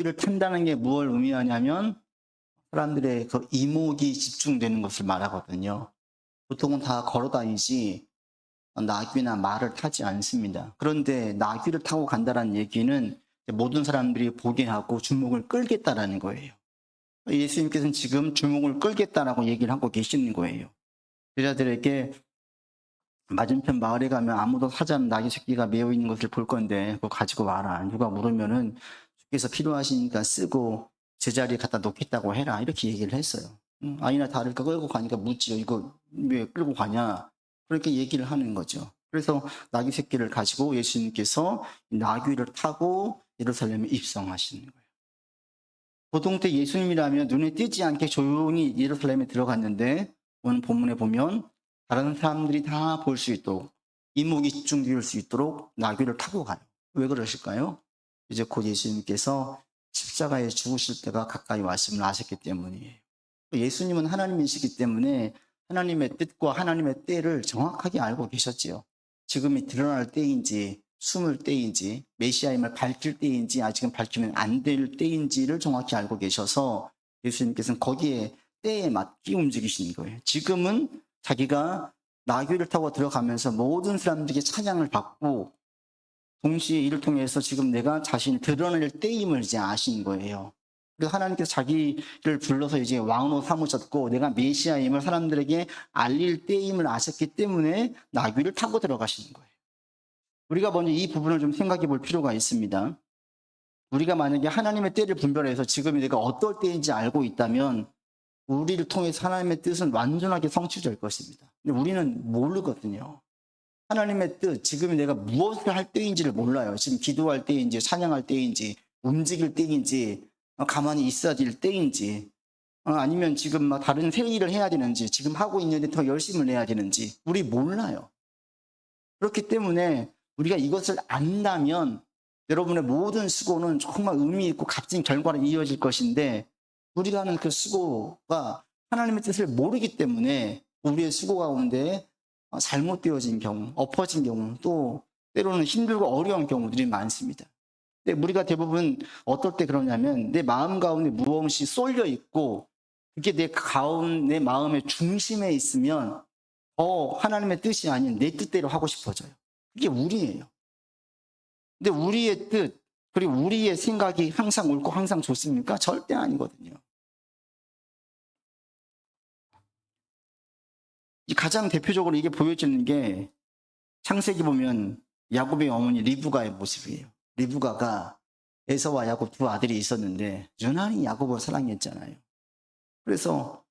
나귀를 탄다는 게 무엇을 의미하냐면 사람들의 그 이목이 집중되는 것을 말하거든요. 보통은 다 걸어 다니지 나귀나 말을 타지 않습니다. 그런데 나귀를 타고 간다는 얘기는 모든 사람들이 보게 하고 주목을 끌겠다라는 거예요. 예수님께서는 지금 주목을 끌겠다라고 얘기를 하고 계시는 거예요. 제자들에게 맞은편 마을에 가면 아무도 사지 않은 나귀 새끼가 메어 있는 것을 볼 건데 그거 가지고 와라. 누가 물으면은 주께서 필요하시니까 쓰고 제자리에 갖다 놓겠다고 해라. 이렇게 얘기를 했어요. 아니나 다를까 끌고 가니까 묻지요. 이거 왜 끌고 가냐. 그렇게 얘기를 하는 거죠. 그래서 나귀 새끼를 가지고 예수님께서 나귀를 타고 예루살렘에 입성하시는 거예요. 보통 때 예수님이라면 눈에 띄지 않게 조용히 예루살렘에 들어갔는데 오늘 본문에 보면 다른 사람들이 다 볼 수 있도록 이목이 집중될 수 있도록 나귀를 타고 가요. 왜 그러실까요? 이제 곧 예수님께서 십자가에 죽으실 때가 가까이 왔음을 아셨기 때문이에요. 예수님은 하나님이시기 때문에 하나님의 뜻과 하나님의 때를 정확하게 알고 계셨지요. 지금이 드러날 때인지 숨을 때인지 메시아임을 밝힐 때인지 아직은 밝히면 안 될 때인지를 정확히 알고 계셔서 예수님께서는 거기에 때에 맞게 움직이시는 거예요. 지금은 자기가 나귀를 타고 들어가면서 모든 사람들에게 찬양을 받고 동시에 이를 통해서 지금 내가 자신을 드러낼 때임을 이제 아신 거예요. 그래서 하나님께서 자기를 불러서 이제 왕으로 삼으셨고 내가 메시아임을 사람들에게 알릴 때임을 아셨기 때문에 나귀를 타고 들어가시는 거예요. 우리가 먼저 이 부분을 좀 생각해 볼 필요가 있습니다. 우리가 만약에 하나님의 때를 분별해서 지금이 내가 어떨 때인지 알고 있다면 우리를 통해서 하나님의 뜻은 완전하게 성취될 것입니다. 근데 우리는 모르거든요. 하나님의 뜻, 지금 내가 무엇을 할 때인지를 몰라요. 지금 기도할 때인지, 찬양할 때인지, 움직일 때인지, 가만히 있어야 될 때인지, 아니면 지금 막 다른 새 일을 해야 되는지, 지금 하고 있는데 더 열심을 해야 되는지, 우리 몰라요. 그렇기 때문에 우리가 이것을 안다면 여러분의 모든 수고는 정말 의미 있고 값진 결과로 이어질 것인데 우리가 하는 그 수고가 하나님의 뜻을 모르기 때문에 우리의 수고 가운데 잘못되어진 경우, 엎어진 경우, 또 때로는 힘들고 어려운 경우들이 많습니다. 근데 우리가 대부분 어떨 때 그러냐면 내 마음 가운데 무엇이 쏠려 있고 그게 내 마음의 중심에 있으면 하나님의 뜻이 아닌 내 뜻대로 하고 싶어져요. 그게 우리예요. 근데 우리의 뜻, 그리고 우리의 생각이 항상 옳고 항상 좋습니까? 절대 아니거든요. 가장 대표적으로 이게 보여지는 게 창세기 보면 야곱의 어머니 리브가의 모습이에요. 리브가가 에서와 야곱 두 아들이 있었는데 유난히 야곱을 사랑했잖아요. 그래서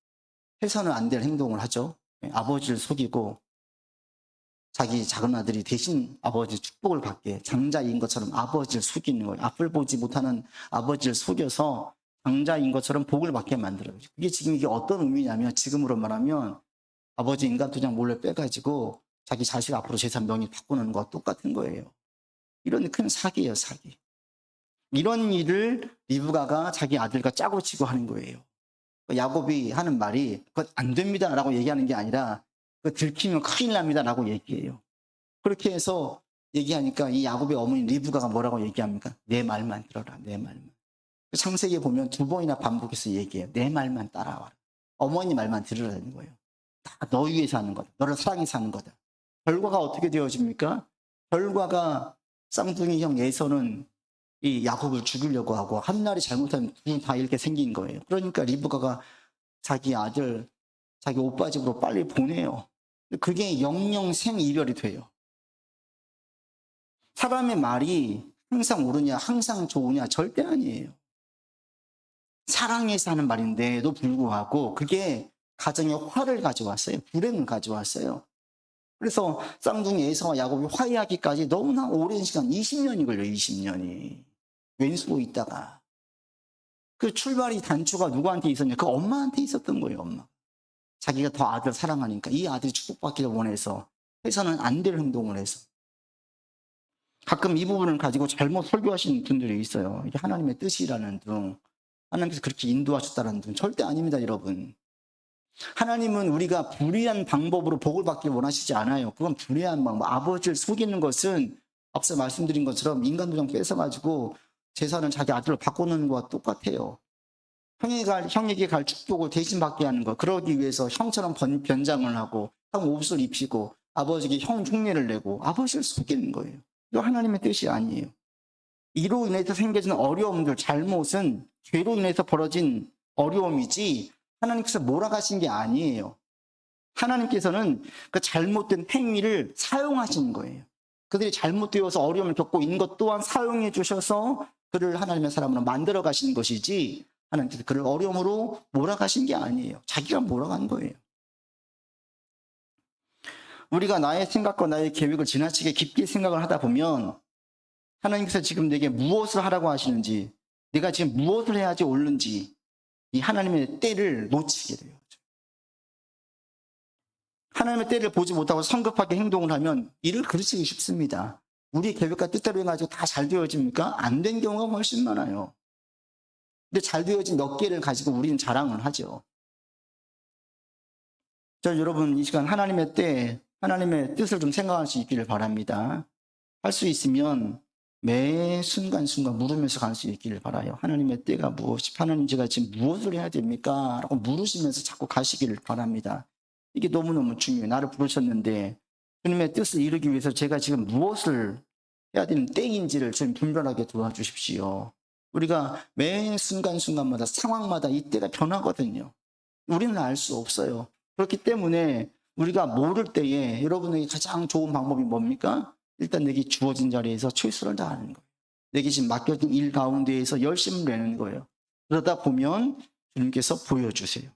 해서는 안 될 행동을 하죠. 아버지를 속이고 자기 작은 아들이 대신 아버지 축복을 받게 장자인 것처럼 아버지를 속이는 거예요. 앞을 보지 못하는 아버지를 속여서 장자인 것처럼 복을 받게 만들어요. 그게 지금 이게 어떤 의미냐면 지금으로 말하면 아버지 인간도장 몰래 빼가지고 자기 자식 앞으로 재산 명의 바꾸는 거와 똑같은 거예요. 이런 큰 사기예요, 사기. 이런 일을 리브가가 자기 아들과 짜고 치고 하는 거예요. 야곱이 하는 말이 그것 안 됩니다라고 얘기하는 게 아니라 그 들키면 큰일 납니다라고 얘기해요. 그렇게 해서 얘기하니까 이 야곱의 어머니 리브가가 뭐라고 얘기합니까? 내 말만 들어라, 내 말만. 창세기에 보면 두 번이나 반복해서 얘기해요. 내 말만 따라와라. 어머니 말만 들으라는 거예요. 다 너 위해서 하는 거다. 너를 사랑해서 하는 거다. 결과가 어떻게 되어집니까? 결과가 쌍둥이 형 에서는 이 야곱을 죽이려고 하고 한날이 잘못하면 둘 다 이렇게 생긴 거예요. 그러니까 리브가가 자기 아들, 자기 오빠 집으로 빨리 보내요. 그게 영영생 이별이 돼요. 사람의 말이 항상 옳으냐, 항상 좋으냐, 절대 아니에요. 사랑해서 하는 말인데도 불구하고 그게 가정에 화를 가져왔어요. 불행을 가져왔어요. 그래서 쌍둥이 에서와 야곱이 화해하기까지 너무나 오랜 시간, 20년이 걸려요, 20년이. 왼수고 있다가. 그 출발이 단추가 누구한테 있었냐? 그 엄마한테 있었던 거예요, 엄마. 자기가 더 아들을 사랑하니까 이 아들이 축복받기를 원해서 해서는 안 될 행동을 해서. 가끔 이 부분을 가지고 잘못 설교하시는 분들이 있어요. 이게 하나님의 뜻이라는 등, 하나님께서 그렇게 인도하셨다는 등. 절대 아닙니다, 여러분. 하나님은 우리가 불의한 방법으로 복을 받길 원하시지 않아요. 그건 불의한 방법. 아버지를 속이는 것은 앞서 말씀드린 것처럼 인간 도장 뺏어가지고 제사는 자기 아들을 바꾸는 것과 똑같아요. 형에게 갈 축복을 대신 받게 하는 것. 그러기 위해서 형처럼 변장을 하고 형 옷을 입히고 아버지에게 형 흉내를 내고 아버지를 속이는 거예요. 이거 하나님의 뜻이 아니에요. 이로 인해서 생겨진 어려움들, 잘못은 죄로 인해서 벌어진 어려움이지 하나님께서 몰아가신 게 아니에요. 하나님께서는 그 잘못된 행위를 사용하신 거예요. 그들이 잘못되어서 어려움을 겪고 있는 것 또한 사용해 주셔서 그를 하나님의 사람으로 만들어 가신 것이지 하나님께서 그를 어려움으로 몰아가신 게 아니에요. 자기가 몰아간 거예요. 우리가 나의 생각과 나의 계획을 지나치게 깊게 생각을 하다 보면 하나님께서 지금 내게 무엇을 하라고 하시는지, 내가 지금 무엇을 해야지 옳는지 이 하나님의 때를 놓치게 돼요. 하나님의 때를 보지 못하고 성급하게 행동을 하면 일을 그르치기 쉽습니다. 우리 계획과 뜻대로 해가지고 다 잘 되어집니까? 안 된 경우가 훨씬 많아요. 근데 잘 되어진 몇 개를 가지고 우리는 자랑을 하죠. 여러분 이 시간 하나님의 때, 하나님의 뜻을 좀 생각할 수 있기를 바랍니다. 할 수 있으면 매 순간순간 물으면서 갈 수 있기를 바라요. 하나님의 때가 무엇이, 하나님 제가 지금 무엇을 해야 됩니까? 라고 물으시면서 자꾸 가시기를 바랍니다. 이게 너무너무 중요해요. 나를 부르셨는데 주님의 뜻을 이루기 위해서 제가 지금 무엇을 해야 되는 때인지를 좀 분별하게 도와주십시오. 우리가 매 순간순간마다 상황마다 이 때가 변하거든요. 우리는 알 수 없어요. 그렇기 때문에 우리가 모를 때에 여러분에게 가장 좋은 방법이 뭡니까? 일단 내게 주어진 자리에서 최선을 다하는 거예요. 내게 지금 맡겨진 일 가운데에서 열심을 내는 거예요. 그러다 보면 주님께서 보여주세요.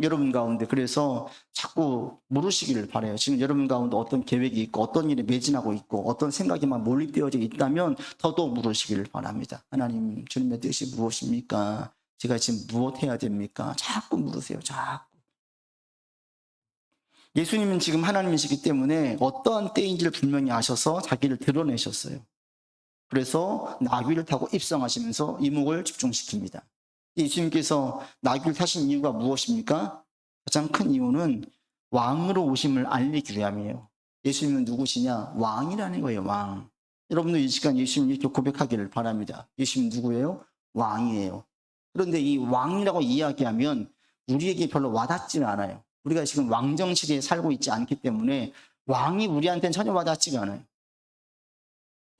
여러분 가운데 그래서 자꾸 물으시기를 바라요. 지금 여러분 가운데 어떤 계획이 있고 어떤 일에 매진하고 있고 어떤 생각이 막 몰입되어져 있다면 더더욱 물으시기를 바랍니다. 하나님 주님의 뜻이 무엇입니까? 제가 지금 무엇 해야 됩니까? 자꾸 물으세요. 자꾸. 예수님은 지금 하나님이시기 때문에 어떠한 때인지를 분명히 아셔서 자기를 드러내셨어요. 그래서 나귀를 타고 입성하시면서 이목을 집중시킵니다. 예수님께서 나귀를 타신 이유가 무엇입니까? 가장 큰 이유는 왕으로 오심을 알리기 위함이에요. 예수님은 누구시냐? 왕이라는 거예요. 왕. 여러분도 이 시간 예수님 이렇게 고백하기를 바랍니다. 예수님 누구예요? 왕이에요. 그런데 이 왕이라고 이야기하면 우리에게 별로 와닿지는 않아요. 우리가 지금 왕정시대에 살고 있지 않기 때문에 왕이 우리한테는 전혀 와닿지가 않아요.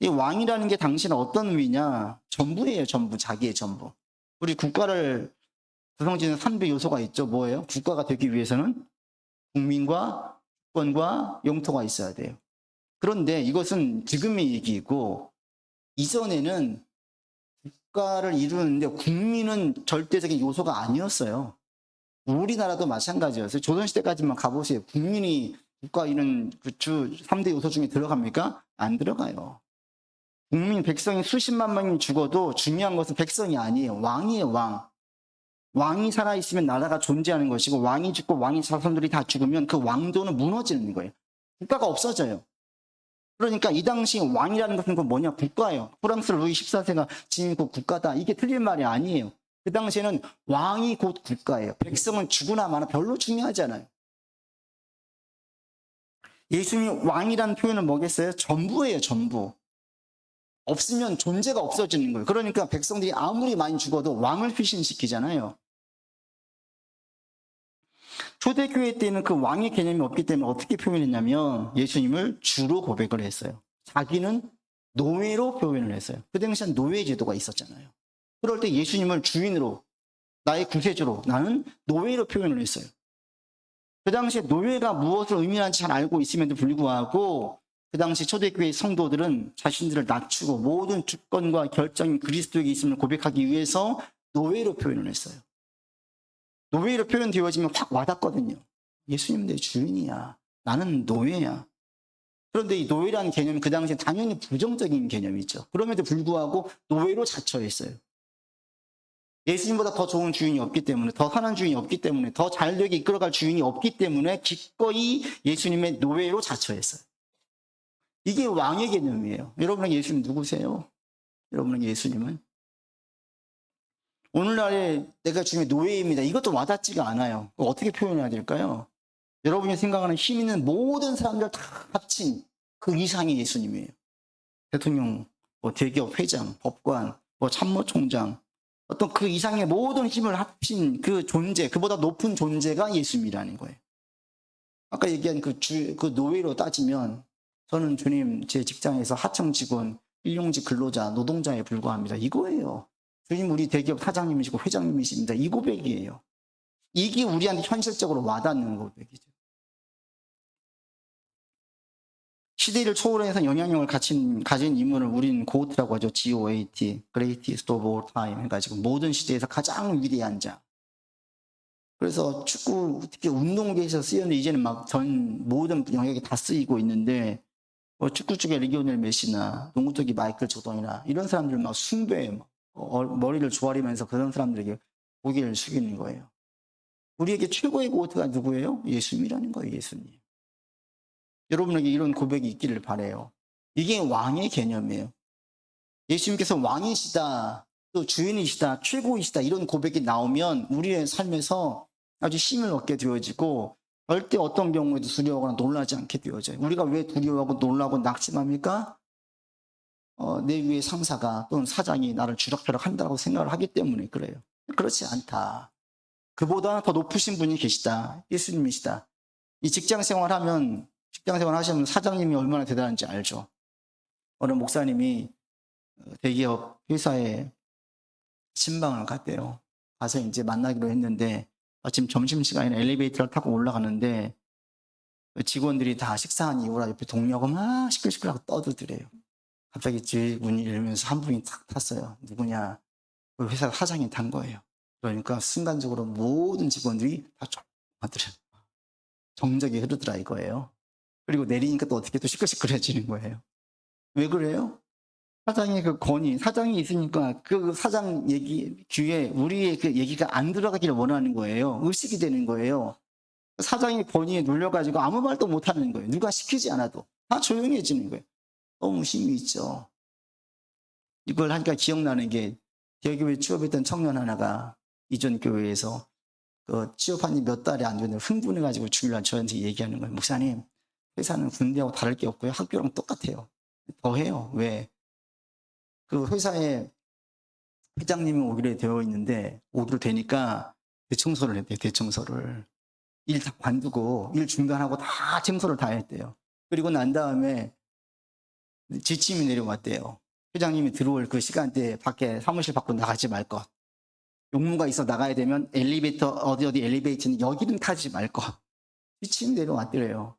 이 왕이라는 게 당신은 어떤 의미냐? 전부예요. 전부. 자기의 전부. 우리 국가를 구성짓는 3대 요소가 있죠. 뭐예요? 국가가 되기 위해서는 국민과 주권과 영토가 있어야 돼요. 그런데 이것은 지금의 얘기이고 이전에는 국가를 이루는데 국민은 절대적인 요소가 아니었어요. 우리나라도 마찬가지였어요. 조선시대까지만 가보세요. 국민이 국가 이런 주 3대 요소 중에 들어갑니까? 안 들어가요. 국민, 백성이 수십만 명이 죽어도 중요한 것은 백성이 아니에요. 왕이에요, 왕. 왕이 살아있으면 나라가 존재하는 것이고 왕이 죽고 왕의 자손들이 다 죽으면 그 왕조는 무너지는 거예요. 국가가 없어져요. 그러니까 이 당시 왕이라는 것은 그 뭐냐? 국가예요. 프랑스 루이 14세가 지닌 그 국가다. 이게 틀린 말이 아니에요. 그 당시에는 왕이 곧 국가예요. 백성은 죽으나 마나 별로 중요하지 않아요. 예수님 왕이라는 표현은 뭐겠어요? 전부예요, 전부. 없으면 존재가 없어지는 거예요. 그러니까 백성들이 아무리 많이 죽어도 왕을 휘신시키잖아요. 초대교회 때는 그 왕의 개념이 없기 때문에 어떻게 표현했냐면 예수님을 주로 고백을 했어요. 자기는 노예로 표현을 했어요. 그 당시엔 노예 제도가 있었잖아요. 그럴 때 예수님을 주인으로, 나의 구세주로, 나는 노예로 표현을 했어요. 그 당시에 노예가 무엇을 의미하는지 잘 알고 있음에도 불구하고 그 당시 초대교회 성도들은 자신들을 낮추고 모든 주권과 결정이 그리스도에게 있음을 고백하기 위해서 노예로 표현을 했어요. 노예로 표현되어지면 확 와닿거든요. 예수님 내 주인이야. 나는 노예야. 그런데 이 노예라는 개념이 그 당시에 당연히 부정적인 개념이죠. 그럼에도 불구하고 노예로 자처했어요. 예수님보다 더 좋은 주인이 없기 때문에, 더 선한 주인이 없기 때문에, 더 잘되게 이끌어갈 주인이 없기 때문에 기꺼이 예수님의 노예로 자처했어요. 이게 왕의 개념이에요. 여러분은 예수님 누구세요? 여러분은 예수님은? 오늘날에 내가 주님의 노예입니다. 이것도 와닿지가 않아요. 어떻게 표현해야 될까요? 여러분이 생각하는 힘 있는 모든 사람들 다 합친 그 이상의 예수님이에요. 대통령, 대기업 회장, 법관, 뭐 참모총장, 어떤 그 이상의 모든 힘을 합친 그 존재, 그보다 높은 존재가 예수님이라는 거예요. 아까 얘기한 그 노예로 따지면 저는 주님 제 직장에서 하청 직원, 일용직 근로자, 노동자에 불과합니다. 이거예요. 주님 우리 대기업 사장님이시고 회장님이십니다. 이 고백이에요. 이게 우리한테 현실적으로 와닿는 고백이죠. 시대를 초월해서 영향력을 가진 인물을 우리는 고트라고 하죠. GOAT, Greatest of All Time 해가지고 모든 시대에서 가장 위대한 자. 그래서 축구, 특히 운동계에서 쓰였는데 이제는 막 전 모든 영역에 다 쓰이고 있는데 뭐 축구 쪽에 리오넬 메시나 농구 쪽에 마이클 조던이나 이런 사람들 막 숭배해 머리를 조아리면서 그런 사람들에게 고개를 숙이는 거예요. 우리에게 최고의 고트가 누구예요? 예수님이라는 거예요. 예수님. 여러분에게 이런 고백이 있기를 바라요. 이게 왕의 개념이에요. 예수님께서 왕이시다, 또 주인이시다, 최고이시다 이런 고백이 나오면 우리의 삶에서 아주 힘을 얻게 되어지고 절대 어떤 경우에도 두려워하거나 놀라지 않게 되어져요. 우리가 왜 두려워하고 놀라고 낙심합니까? 내 위의 상사가 또는 사장이 나를 주락펴락 한다고 생각을 하기 때문에 그래요. 그렇지 않다. 그보다 더 높으신 분이 계시다. 예수님이시다. 이 직장 생활 하시면 사장님이 얼마나 대단한지 알죠. 어느 목사님이 대기업 회사에 신방을 갔대요. 가서 이제 만나기로 했는데 아침 점심시간에 엘리베이터를 타고 올라가는데 직원들이 다 식사한 이후라 옆에 동료가 막 시끌시끌하고 떠들더래요. 갑자기 집 문이 열리면서 한 분이 탁 탔어요. 누구냐? 그 회사 사장이 탄 거예요. 그러니까 순간적으로 모든 직원들이 다 조용하더래요. 정적이 흐르더라 이거예요. 그리고 내리니까 또 어떻게 또 시끌시끌해지는 거예요. 왜 그래요? 사장의 그 권위, 사장이 있으니까 그 사장 귀에 우리의 그 얘기가 안 들어가기를 원하는 거예요. 의식이 되는 거예요. 사장의 권위에 눌려가지고 아무 말도 못 하는 거예요. 누가 시키지 않아도. 다 조용해지는 거예요. 너무 힘이 있죠. 이걸 하니까 기억나는 게 대교회 취업했던 청년 하나가 이전 교회에서 그 취업한 지 몇 달이 안 됐는데 흥분해가지고 주일날 저한테 얘기하는 거예요. 목사님, 회사는 군대하고 다를 게 없고요. 학교랑 똑같아요. 더 해요. 왜? 그 회사에 회장님이 오기로 되어 있는데 오기로 되니까 대청소를 했대요. 대청소를. 일 다 관두고 일 중단하고 다 청소를 다 했대요. 그리고 난 다음에 지침이 내려왔대요. 회장님이 들어올 그 시간대에 밖에 사무실 밖으로 나가지 말 것. 용무가 있어 나가야 되면 엘리베이터 어디 엘리베이터는 여기는 타지 말 것. 지침이 내려왔더래요.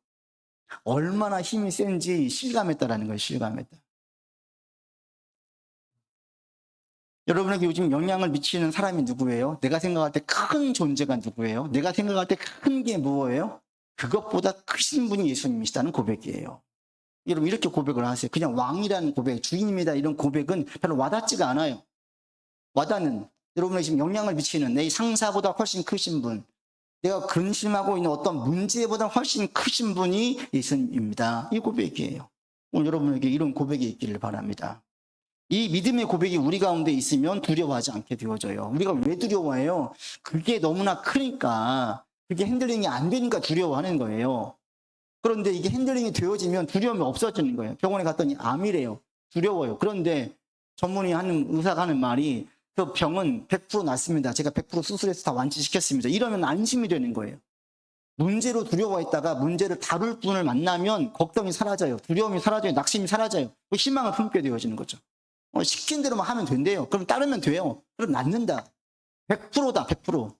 얼마나 힘이 센지 실감했다라는 거예요. 실감했다. 여러분에게 요즘 영향을 미치는 사람이 누구예요? 내가 생각할 때 큰 존재가 누구예요? 내가 생각할 때 큰 게 무엇이에요? 그것보다 크신 분이 예수님이시다는 고백이에요. 여러분 이렇게 고백을 하세요. 그냥 왕이라는 고백, 주인입니다 이런 고백은 별로 와닿지가 않아요. 와닿는 여러분에게 지금 영향을 미치는 내 상사보다 훨씬 크신 분, 내가 근심하고 있는 어떤 문제보다 훨씬 크신 분이 예수님입니다. 이 고백이에요. 오늘 여러분에게 이런 고백이 있기를 바랍니다. 이 믿음의 고백이 우리 가운데 있으면 두려워하지 않게 되어져요. 우리가 왜 두려워해요? 그게 너무나 크니까, 그게 핸들링이 안 되니까 두려워하는 거예요. 그런데 이게 핸들링이 되어지면 두려움이 없어지는 거예요. 병원에 갔더니 암이래요. 두려워요. 그런데 의사가 하는 말이 그 병은 100% 낫습니다. 제가 100% 수술해서 다 완치시켰습니다. 이러면 안심이 되는 거예요. 문제로 두려워했다가 문제를 다룰 분을 만나면 걱정이 사라져요. 두려움이 사라져요. 낙심이 사라져요. 희망을 품게 되어지는 거죠. 시킨 대로만 하면 된대요. 그럼 따르면 돼요. 그럼 낫는다. 100%다, 100%.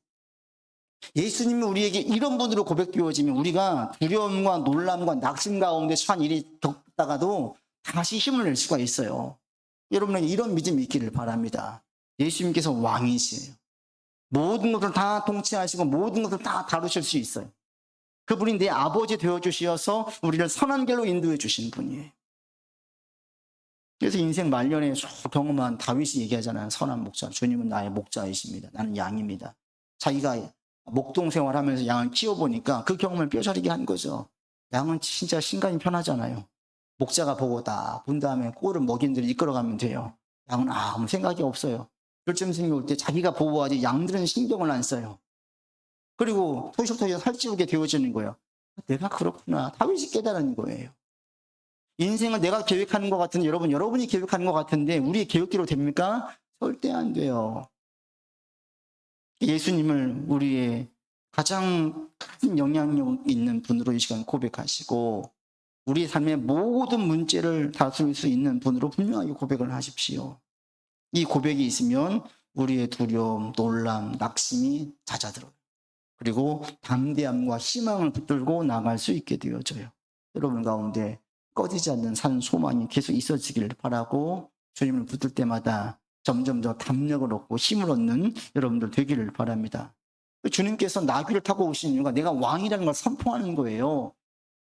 예수님이 우리에게 이런 분으로 고백되어지면 우리가 두려움과 놀람과 낙심 가운데 처한 일이 겪다가도 다시 힘을 낼 수가 있어요. 여러분에게 이런 믿음이 있기를 바랍니다. 예수님께서 왕이시에요. 모든 것을 다 통치하시고 모든 것을 다 다루실 수 있어요. 그분이 내 아버지 되어주셔서 우리를 선한 길로 인도해 주신 분이에요. 그래서 인생 말년에 경험한 다윗이 얘기하잖아요. 선한 목자. 주님은 나의 목자이십니다. 나는 양입니다. 자기가 목동 생활하면서 양을 키워보니까 그 경험을 뼈저리게 한 거죠. 양은 진짜 신간이 편하잖아요. 목자가 보고 다 본 다음에 꼴을 먹인 대로 이끌어가면 돼요. 양은 아무 생각이 없어요. 결점생이 올 때 자기가 보호하지 양들은 신경을 안 써요. 그리고 토시토시 살찌우게 되어지는 거예요. 내가 그렇구나. 다윗이 깨달은 거예요. 인생을 내가 계획하는 것 같은데 여러분이 계획하는 것 같은데 우리의 계획대로 됩니까? 절대 안 돼요. 예수님을 우리의 가장 큰 영향력 있는 분으로 이 시간 고백하시고 우리의 삶의 모든 문제를 다스릴 수 있는 분으로 분명하게 고백을 하십시오. 이 고백이 있으면 우리의 두려움, 놀람, 낙심이 잦아들어요. 그리고 담대함과 희망을 붙들고 나갈 수 있게 되어져요. 여러분 가운데 꺼지지 않는 산 소망이 계속 있어지기를 바라고 주님을 붙들 때마다 점점 더 담력을 얻고 힘을 얻는 여러분들 되기를 바랍니다. 주님께서 나귀를 타고 오신 이유가 내가 왕이라는 걸 선포하는 거예요.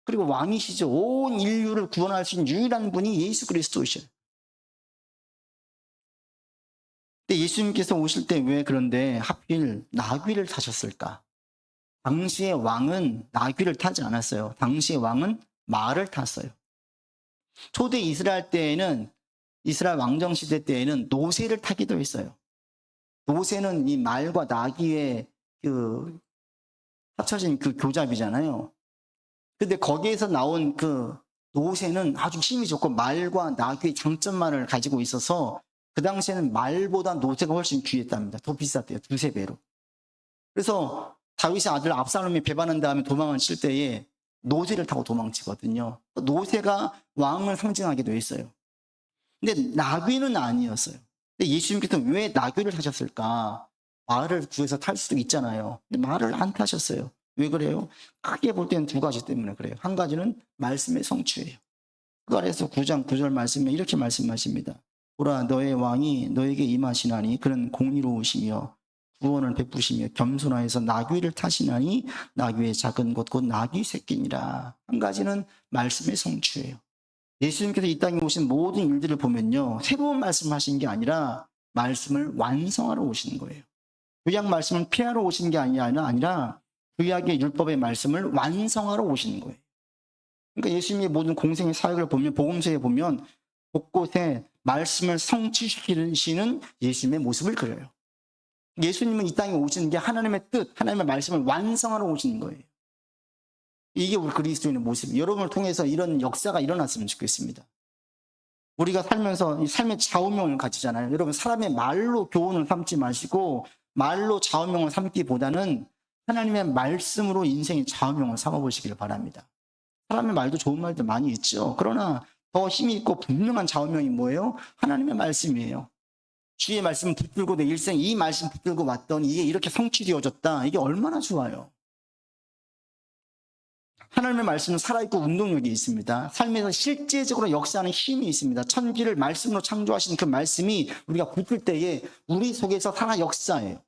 그리고 왕이시죠. 온 인류를 구원할 수 있는 유일한 분이 예수 그리스도이셔요. 근데 예수님께서 오실 때 왜 그런데 하필 나귀를 타셨을까? 당시의 왕은 나귀를 타지 않았어요. 당시의 왕은 말을 탔어요. 초대 이스라엘 때에는 이스라엘 왕정 시대 때에는 노새를 타기도 했어요. 노새는 이 말과 나귀의 합쳐진 그 교잡이잖아요. 근데 거기에서 나온 그 노새는 아주 힘이 좋고 말과 나귀의 장점만을 가지고 있어서 그 당시에는 말보다 노새가 훨씬 귀했답니다. 더 비쌌대요. 두세 배로. 그래서 다윗의 아들 압살롬이 배반한 다음에 도망을 칠 때에 노새를 타고 도망치거든요. 노새가 왕을 상징하기도 했어요. 근데 나귀는 아니었어요. 근데 예수님께서 왜 나귀를 타셨을까? 말을 구해서 탈 수도 있잖아요. 근데 말을 안 타셨어요. 왜 그래요? 크게 볼 때는 두 가지 때문에 그래요. 한 가지는 말씀의 성취예요. 그 아래에서 9장 9절 말씀에 이렇게 말씀하십니다. 보라 너의 왕이 너에게 임하시나니 그는 공의로우시며 구원을 베푸시며 겸손하여서 나귀를 타시나니 나귀의 작은 것 곧 나귀 새끼니라. 한 가지는 말씀의 성취예요. 예수님께서 이 땅에 오신 모든 일들을 보면요, 새로운 말씀하신 게 아니라 말씀을 완성하러 오시는 거예요. 구약 말씀을 폐하러 오신 게 아니라 구약의 율법의 말씀을 완성하러 오시는 거예요. 그러니까 예수님의 모든 공생의 사역을 보면 복음서에 보면 곳곳에 말씀을 성취시키시는 예수님의 모습을 그려요. 예수님은 이 땅에 오시는 게 하나님의 뜻, 하나님의 말씀을 완성하러 오시는 거예요. 이게 우리 그리스도인의 모습이에요. 여러분을 통해서 이런 역사가 일어났으면 좋겠습니다. 우리가 살면서 삶의 좌우명을 가지잖아요. 여러분 사람의 말로 교훈을 삼지 마시고 말로 좌우명을 삼기보다는 하나님의 말씀으로 인생의 좌우명을 삼아보시기를 바랍니다. 사람의 말도 좋은 말도 많이 있죠. 그러나 더 힘이 있고 분명한 좌우명이 뭐예요? 하나님의 말씀이에요. 주의 말씀 붙들고 내 일생 이 말씀 붙들고 왔더니 이게 이렇게 성취되어졌다. 이게 얼마나 좋아요. 하나님의 말씀은 살아있고 운동력이 있습니다. 삶에서 실제적으로 역사하는 힘이 있습니다. 천지를 말씀으로 창조하신 그 말씀이 우리가 붙들 때에 우리 속에서 살아 역사해요.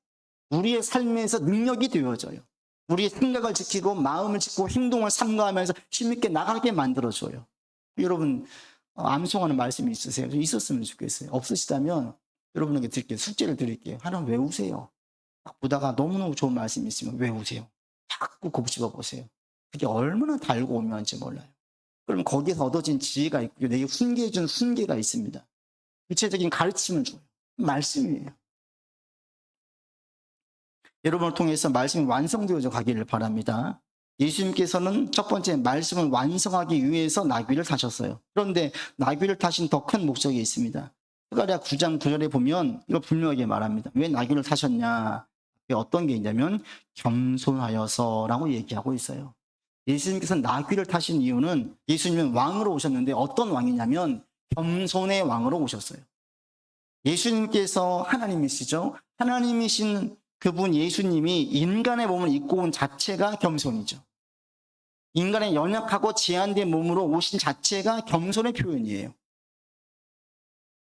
우리의 삶에서 능력이 되어져요. 우리의 생각을 지키고 마음을 지키고 행동을 삼가하면서 힘있게 나가게 만들어줘요. 여러분 암송하는 말씀이 있으세요? 있었으면 좋겠어요. 없으시다면 여러분에게 드릴게요. 숙제를 드릴게요. 하나 외우세요. 딱 보다가 너무너무 좋은 말씀이 있으면 외우세요. 자꾸 곱씹어 보세요. 그게 얼마나 달고 오묘한지 몰라요. 그러면 거기에서 얻어진 지혜가 있고 내게 훈계해준 훈계가 있습니다. 구체적인 가르침을 줘요. 말씀이에요. 여러분을 통해서 말씀이 완성되어져 가기를 바랍니다. 예수님께서는 첫 번째 말씀을 완성하기 위해서 나귀를 타셨어요. 그런데 나귀를 타신 더 큰 목적이 있습니다. 스가랴 9장 9절에 보면 이거 분명하게 말합니다. 왜 나귀를 타셨냐? 어떤 게 있냐면 겸손하여서라고 얘기하고 있어요. 예수님께서 나귀를 타신 이유는 예수님은 왕으로 오셨는데 어떤 왕이냐면 겸손의 왕으로 오셨어요. 예수님께서 하나님이시죠. 하나님이신 그분 예수님이 인간의 몸을 입고 온 자체가 겸손이죠. 인간의 연약하고 제한된 몸으로 오신 자체가 겸손의 표현이에요.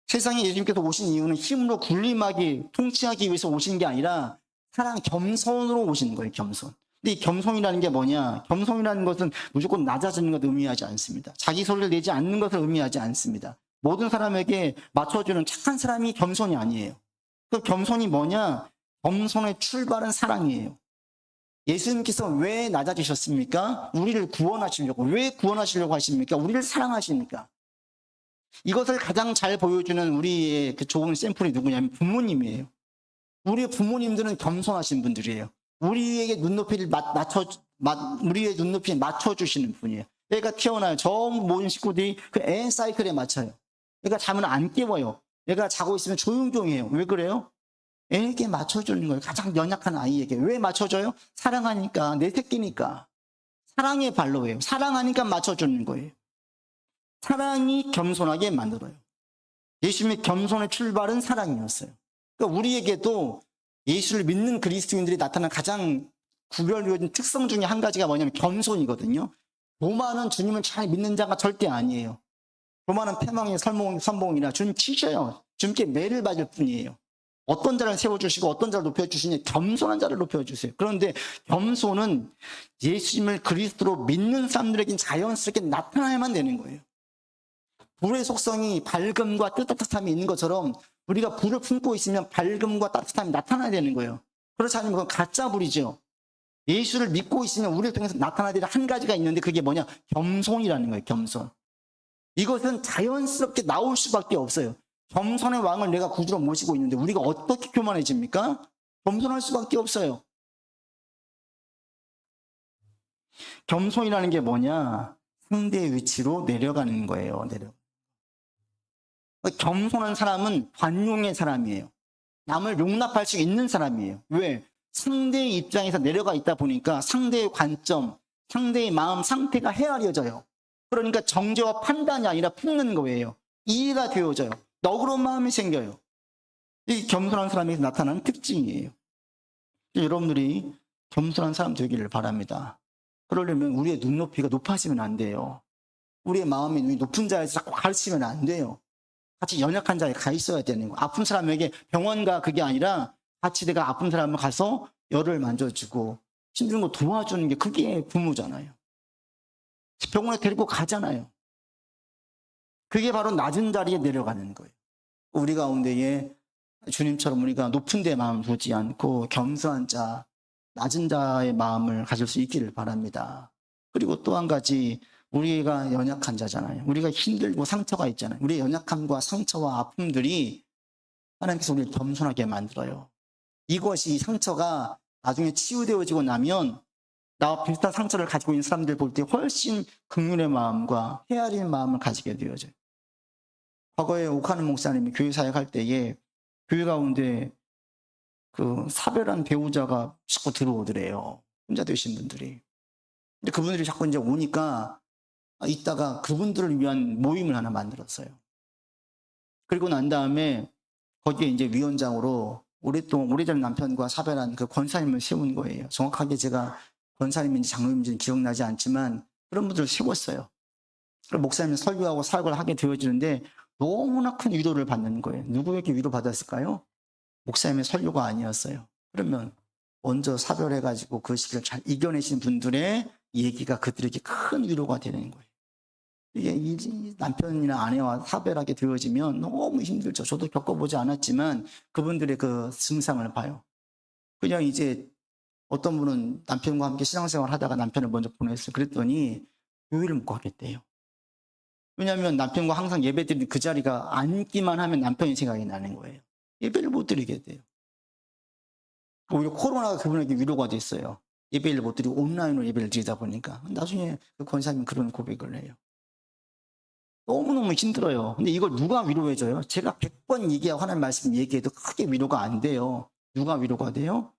세상에 예수님께서 오신 이유는 힘으로 군림하기, 통치하기 위해서 오신 게 아니라 사랑 겸손으로 오신 거예요. 겸손. 근데 이 겸손이라는 게 뭐냐? 겸손이라는 것은 무조건 낮아지는 것을 의미하지 않습니다. 자기 소리를 내지 않는 것을 의미하지 않습니다. 모든 사람에게 맞춰주는 착한 사람이 겸손이 아니에요. 그 겸손이 뭐냐? 겸손의 출발은 사랑이에요. 예수님께서 왜 낮아지셨습니까? 우리를 구원하시려고. 왜 구원하시려고 하십니까? 우리를 사랑하시니까. 이것을 가장 잘 보여주는 우리의 그 좋은 샘플이 누구냐면 부모님이에요. 우리 부모님들은 겸손하신 분들이에요. 우리에게 눈높이를 우리의 눈높이에 맞춰주시는 분이에요. 애가 태어나요. 전 모든 식구들이 그 애 사이클에 맞춰요. 애가 자면 안 깨워요. 얘가 자고 있으면 조용조용히 해요. 왜 그래요? 애에게 맞춰주는 거예요. 가장 연약한 아이에게. 왜 맞춰줘요? 사랑하니까, 내 새끼니까. 사랑의 발로예요. 사랑하니까 맞춰주는 거예요. 사랑이 겸손하게 만들어요. 예수님의 겸손의 출발은 사랑이었어요. 그러니까 우리에게도 예수를 믿는 그리스도인들이 나타난 가장 구별되어진 특성 중에 한 가지가 뭐냐면 겸손이거든요. 교만은 주님을 잘 믿는 자가 절대 아니에요. 교만은 패망의 선봉이라 주님 치셔요. 주님께 매를 받을 뿐이에요. 어떤 자를 세워주시고 어떤 자를 높여주시니 겸손한 자를 높여주세요. 그런데 겸손은 예수님을 그리스도로 믿는 사람들에겐 자연스럽게 나타나야만 되는 거예요. 불의 속성이 밝음과 따뜻함이 있는 것처럼 우리가 불을 품고 있으면 밝음과 따뜻함이 나타나야 되는 거예요. 그렇지 않으면 그건 가짜 불이죠. 예수를 믿고 있으면 우리를 통해서 나타나야 될 한 가지가 있는데 그게 뭐냐? 겸손이라는 거예요. 겸손. 이것은 자연스럽게 나올 수밖에 없어요. 겸손의 왕을 내가 구주로 모시고 있는데 우리가 어떻게 교만해집니까? 겸손할 수밖에 없어요. 겸손이라는 게 뭐냐? 상대의 위치로 내려가는 거예요. 겸손한 사람은 관용의 사람이에요. 남을 용납할 수 있는 사람이에요. 왜? 상대의 입장에서 내려가 있다 보니까 상대의 관점, 상대의 마음 상태가 헤아려져요. 그러니까 정죄와 판단이 아니라 품는 거예요. 이해가 되어져요. 너그러운 마음이 생겨요. 이 겸손한 사람에게 나타나는 특징이에요. 여러분들이 겸손한 사람 되기를 바랍니다. 그러려면 우리의 눈높이가 높아지면 안 돼요. 우리의 마음이 눈이 높은 자에서 자꾸 가르치면 안 돼요. 같이 연약한 자에 가 있어야 되는 거예요. 아픈 사람에게 병원 가 그게 아니라 같이 내가 아픈 사람을 가서 열을 만져주고 힘든 거 도와주는 게 그게 부모잖아요. 병원에 데리고 가잖아요. 그게 바로 낮은 자리에 내려가는 거예요. 우리 가운데에 주님처럼 우리가 높은 데 마음 두지 않고 겸손한 자, 낮은 자의 마음을 가질 수 있기를 바랍니다. 그리고 또 한 가지, 우리가 연약한 자잖아요. 우리가 힘들고 상처가 있잖아요. 우리의 연약함과 상처와 아픔들이 하나님께서 우리를 겸손하게 만들어요. 이것이 상처가 나중에 치유되어지고 나면 나와 비슷한 상처를 가지고 있는 사람들 볼 때 훨씬 긍휼의 마음과 헤아리는 마음을 가지게 되어져요. 과거에 옥하는 목사님이 교회 사역할 때에 교회 가운데 그 사별한 배우자가 자꾸 들어오더래요. 혼자 되신 분들이. 근데 그분들이 자꾸 이제 오니까 이따가 그분들을 위한 모임을 하나 만들었어요. 그리고 난 다음에 거기에 이제 위원장으로 오래전 남편과 사별한 그 권사님을 세운 거예요. 정확하게 제가 권사님인지 장로님인지 기억나지 않지만 그런 분들을 세웠어요. 그리고 목사님이 설교하고 사역을 하게 되어지는데 너무나 큰 위로를 받는 거예요. 누구에게 위로받았을까요? 목사님의 설교가 아니었어요. 그러면 먼저 사별해가지고 그 시기를 잘 이겨내신 분들의 얘기가 그들에게 큰 위로가 되는 거예요. 이게 남편이나 아내와 사별하게 되어지면 너무 힘들죠. 저도 겪어보지 않았지만 그분들의 그 증상을 봐요. 그냥 이제 어떤 분은 남편과 함께 신앙생활 하다가 남편을 먼저 보냈어요. 그랬더니 교회를 못 가겠대요. 왜냐하면 남편과 항상 예배 드리는 그 자리가 앉기만 하면 남편이 생각이 나는 거예요. 예배를 못 드리게 돼요. 오히려 코로나가 그분에게 위로가 됐어요. 예배를 못 드리고 온라인으로 예배를 드리다 보니까. 나중에 그 권사님은 그런 고백을 해요. 너무너무 힘들어요. 근데 이걸 누가 위로해줘요? 제가 100번 얘기하고 하나님 말씀 얘기해도 크게 위로가 안 돼요. 누가 위로가 돼요?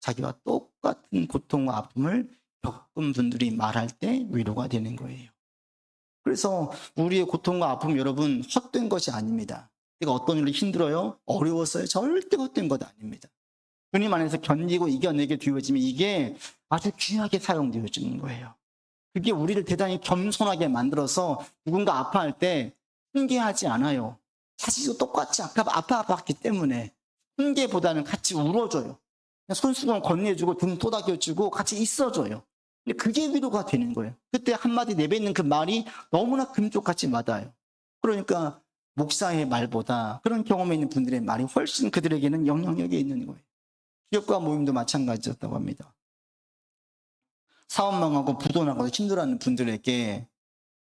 자기와 똑같은 고통과 아픔을 겪은 분들이 말할 때 위로가 되는 거예요. 그래서 우리의 고통과 아픔 여러분 헛된 것이 아닙니다. 내가 어떤 일로 힘들어요? 어려웠어요? 절대 헛된 것 아닙니다. 주님 안에서 견디고 이겨내게 되어지면 이게 아주 귀하게 사용되어지는 거예요. 그게 우리를 대단히 겸손하게 만들어서 누군가 아파할 때 훈계하지 않아요. 자식도 똑같이 아파봤기 때문에 훈계보다는 같이 울어줘요. 손수건 건네주고 등 토닥여주고 같이 있어줘요. 근데 그게 위로가 되는 거예요. 그때 한마디 내뱉는 그 말이 너무나 금쪽같이 와닿아요. 그러니까 목사의 말보다 그런 경험에 있는 분들의 말이 훨씬 그들에게는 영향력이 있는 거예요. 기업가 모임도 마찬가지였다고 합니다. 사업 망하고 부도 나가서 힘들어하는 분들에게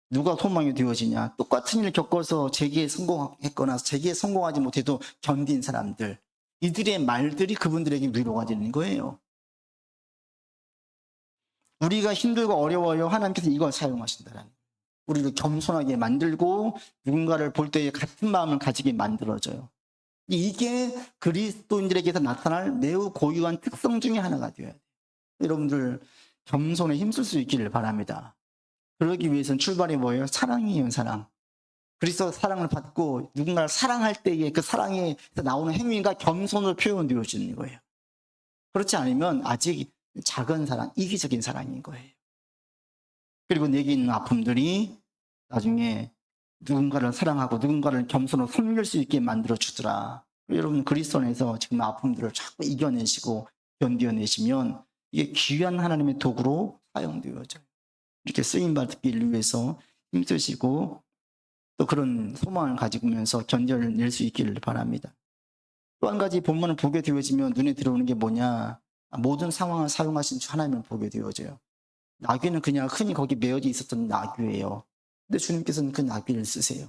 누가 소망이 되어지냐? 똑같은 일을 겪어서 재기에 성공했거나 재기에 성공하지 못해도 견딘 사람들, 이들의 말들이 그분들에게 위로가 되는 거예요. 우리가 힘들고 어려워요. 하나님께서 이걸 사용하신다라는 거예요. 우리를 겸손하게 만들고 누군가를 볼 때에 같은 마음을 가지게 만들어줘요. 이게 그리스도인들에게서 나타날 매우 고유한 특성 중에 하나가 되어야 돼요. 여러분들 겸손에 힘쓸 수 있기를 바랍니다. 그러기 위해서는 출발이 뭐예요? 사랑이에요, 사랑. 그리스도 사랑을 받고 누군가를 사랑할 때에 그 사랑에서 나오는 행위가 겸손으로 표현되어지는 거예요. 그렇지 않으면 아직 작은 사랑, 이기적인 사랑인 거예요. 그리고 내게 있는 아픔들이 나중에 누군가를 사랑하고 누군가를 겸손으로 섬길 수 있게 만들어 주더라. 여러분 그리스도 안에서 지금 아픔들을 자꾸 이겨내시고 견뎌내시면 이게 귀한 하나님의 도구로 사용되어져요. 이렇게 쓰임받기를 위해서 힘쓰시고 또 그런 소망을 가지면서 견뎌를 낼 수 있기를 바랍니다. 또 한 가지 본문을 보게 되어지면 눈에 들어오는 게 뭐냐? 모든 상황을 사용하신 하나님을 보게 되어져요. 나귀는 그냥 흔히 거기 매어져 있었던 나귀예요. 근데 주님께서는 그 나귀를 쓰세요.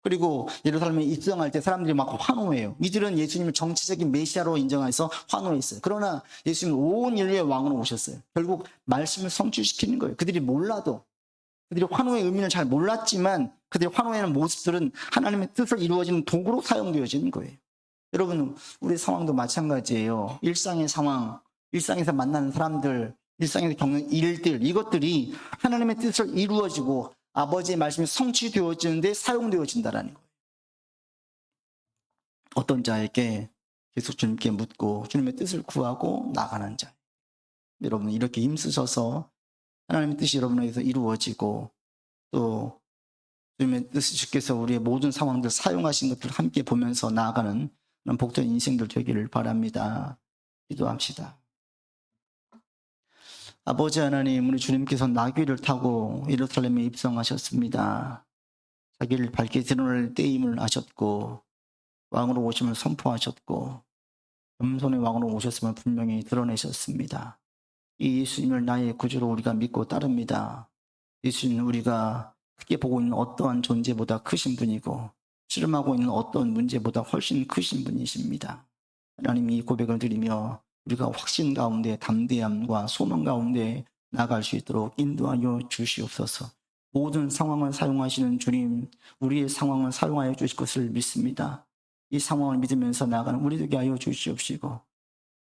그리고 예루살렘에 입성할 때 사람들이 막 환호해요. 이들은 예수님을 정치적인 메시아로 인정해서 환호했어요. 그러나 예수님은 온 인류의 왕으로 오셨어요. 결국 말씀을 성취시키는 거예요. 그들이 몰라도, 그들이 환호의 의미를 잘 몰랐지만 그들이 환호하는 모습들은 하나님의 뜻을 이루어지는 도구로 사용되어지는 거예요. 여러분 우리 상황도 마찬가지예요. 일상의 상황, 일상에서 만나는 사람들, 일상에서 겪는 일들, 이것들이 하나님의 뜻을 이루어지고 아버지의 말씀이 성취되어지는데 사용되어진다는 거예요. 어떤 자에게 계속 주님께 묻고 주님의 뜻을 구하고 나가는 자. 여러분 이렇게 힘쓰셔서 하나님의 뜻이 여러분에게서 이루어지고 또 주님의 뜻이 주께서 우리의 모든 상황들 사용하신 것들을 함께 보면서 나아가는 그런 복된 인생들 되기를 바랍니다. 기도합시다. 아버지 하나님, 우리 주님께서 나귀를 타고 예루살렘에 입성하셨습니다. 자기를 밝게 드러낼 때임을 아셨고 왕으로 오심을 선포하셨고 겸손의 왕으로 오셨음을 분명히 드러내셨습니다. 이 예수님을 나의 구주로 우리가 믿고 따릅니다. 예수님은 우리가 크게 보고 있는 어떠한 존재보다 크신 분이고 씨름하고 있는 어떤 문제보다 훨씬 크신 분이십니다. 하나님 이 고백을 드리며 우리가 확신 가운데 담대함과 소망 가운데 나아갈 수 있도록 인도하여 주시옵소서. 모든 상황을 사용하시는 주님, 우리의 상황을 사용하여 주실 것을 믿습니다. 이 상황을 믿으면서 나아가는 우리 되게 하여 주시옵시고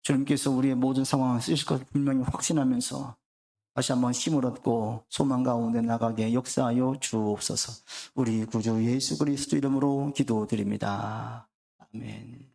주님께서 우리의 모든 상황을 쓰실 것을 분명히 확신하면서 다시 한번 힘을 얻고 소망 가운데 나가게 역사하여 주옵소서. 우리 구주 예수 그리스도 이름으로 기도드립니다. 아멘.